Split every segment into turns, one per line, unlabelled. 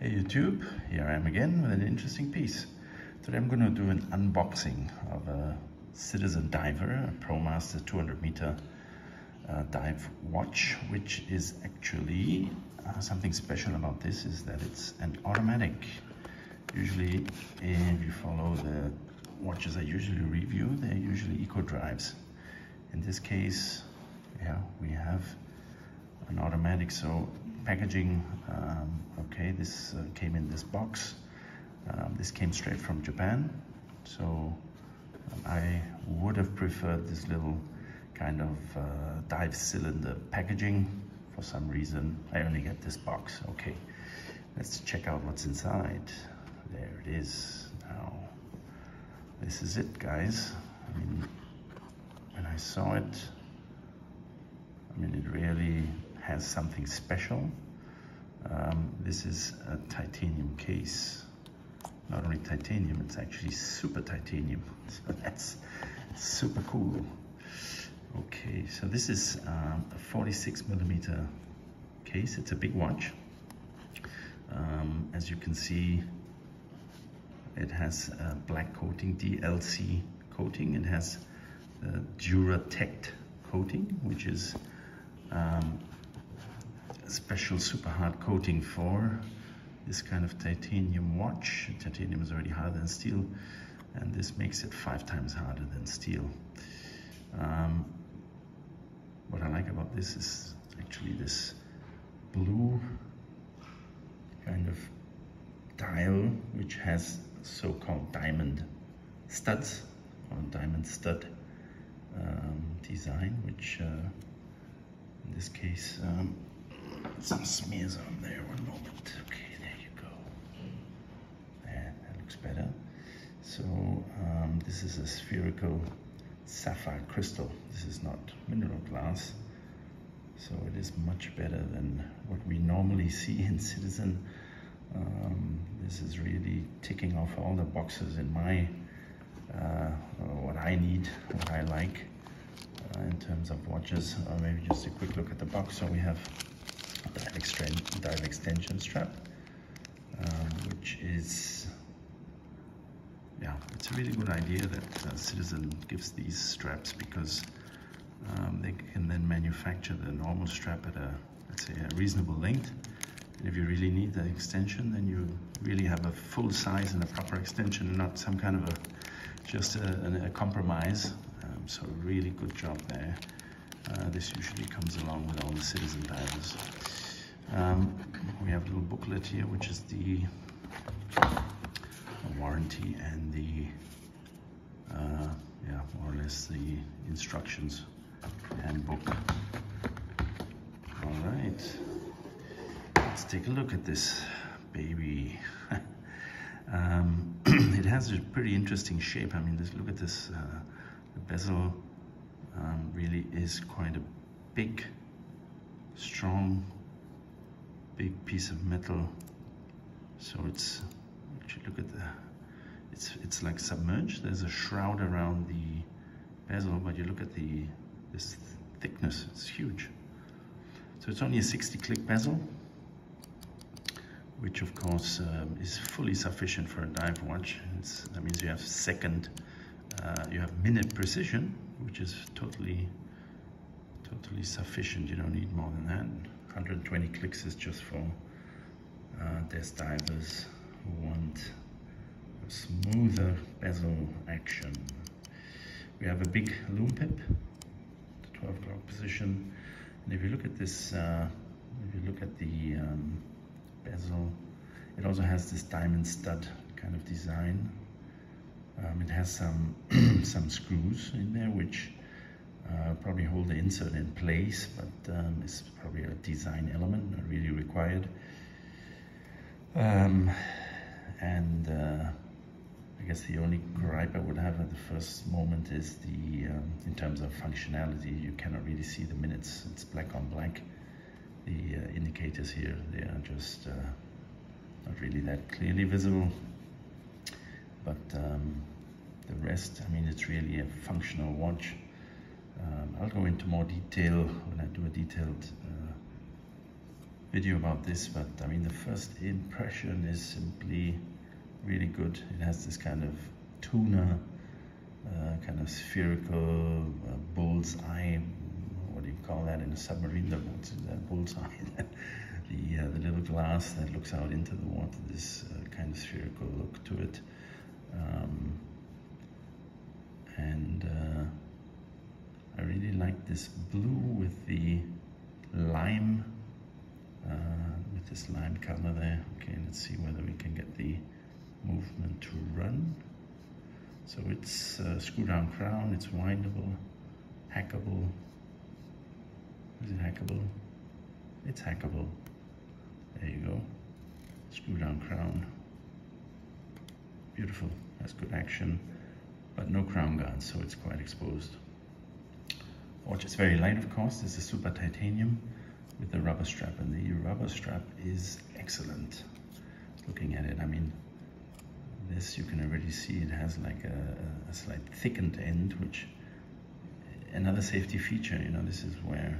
Hey YouTube, here I am again with an interesting piece. Today I'm going to do an unboxing of a Citizen Diver, a Promaster 200 meter dive watch, which is actually something special about this is that it's an automatic. Usually if you follow the watches I usually review, they're usually eco drives. In this case, yeah, we have an automatic. So packaging, okay, this came in this box. This came straight from Japan, so I would have preferred this little kind of dive cylinder packaging. For some reason I only get this box. Okay, let's check out what's inside. There it is. Now this is it, guys. I mean, when I saw it, I mean, it really has something special. This is a titanium case. Not only titanium, it's actually super titanium. So that's super cool. Okay, so this is a 46 millimeter case. It's a big watch. As you can see, it has a black coating, DLC coating. It has the Duratect coating, which is a special super hard coating for this kind of titanium watch. Titanium is already harder than steel, and this makes it 5 times harder than steel. What I like about this is actually this blue kind of dial, which has so-called diamond studs or diamond stud design, which in this case, some smears on there. One moment. Okay, there you go. There, that looks better. So this is a spherical sapphire crystal. This is not mineral glass, so it is much better than what we normally see in Citizen. This is really ticking off all the boxes in my what I need, what I like in terms of watches. Maybe just a quick look at the box. So we have a dive extension strap, which is, yeah, it's a really good idea that Citizen gives these straps, because they can then manufacture the normal strap at a, let's say, a reasonable length. And if you really need the extension, then you really have a full size and a proper extension, not some kind of just a compromise. So really good job there. This usually comes along with all the Citizen divers. We have a little booklet here, which is the warranty and the yeah, more or less the instructions handbook. All right, let's take a look at this baby. It has a pretty interesting shape. I mean, look at this. The bezel really is quite a big, strong, big piece of metal. So it's, actually, look at the, it's like submerged. There's a shroud around the bezel, but you look at this thickness, it's huge. So it's only a 60 click bezel, which of course is fully sufficient for a dive watch. That means you have you have minute precision, which is totally sufficient. You don't need more than that. 120 clicks is just for desk divers who want a smoother bezel action. We have a big loom pip, the 12 o'clock position, and if you look at this, if you look at the bezel, it also has this diamond stud kind of design. It has some some screws in there, which probably hold the insert in place, but it's probably a design element, not really required. And I guess the only gripe I would have at the first moment is the in terms of functionality, you cannot really see the minutes. It's black on black. The indicators here, they are just not really that clearly visible. But the rest, I mean, it's really a functional watch. I'll go into more detail when I do a detailed video about this, but I mean the first impression is simply really good. It has this kind of tuna, kind of spherical bullseye. What do you call that in a submarine? The bullseye. The little glass that looks out into the water. This kind of spherical look to it, and I really like this blue with the lime. With this lime color there. Okay, let's see whether we can get the movement to run. So it's a screw down crown, it's windable, hackable. Is it hackable? It's hackable. There you go. Screw down crown. Beautiful, has good action, but no crown guards, so it's quite exposed. Watch is very light, of course. This is super titanium with the rubber strap, and the rubber strap is excellent. Looking at it, I mean, this you can already see it has like a slight thickened end, which another safety feature. You know, this is where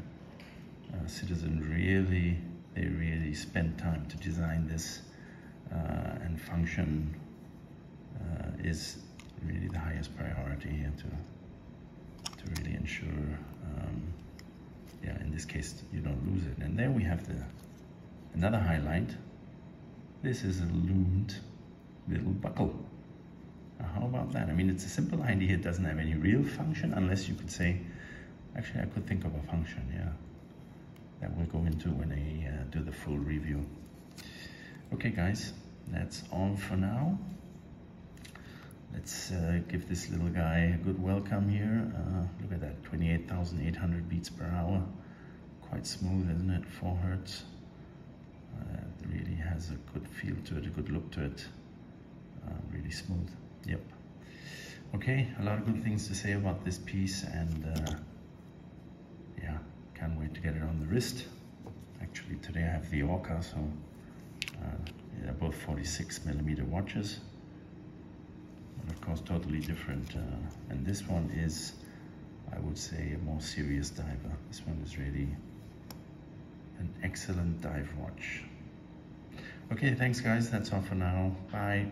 Citizen really spend time to design this, and function is really the highest priority here to really ensure. Yeah, in this case, you don't lose it. And there we have another highlight. This is a loomed little buckle. Now, how about that? I mean, it's a simple idea. It doesn't have any real function, unless you could say, actually, I could think of a function, yeah, that we'll go into when I do the full review. Okay, guys, that's all for now. Let's give this little guy a good welcome here. Look at that, 28,800 beats per hour. Quite smooth, isn't it? 4 Hertz. It really has a good feel to it, a good look to it. Really smooth, yep. Okay, a lot of good things to say about this piece, and yeah, can't wait to get it on the wrist. Actually, today I have the Orca, so they're both 46mm watches. Of course, totally different, and this one is, I would say, a more serious diver. This one is really an excellent dive watch. Okay, thanks guys, that's all for now. Bye.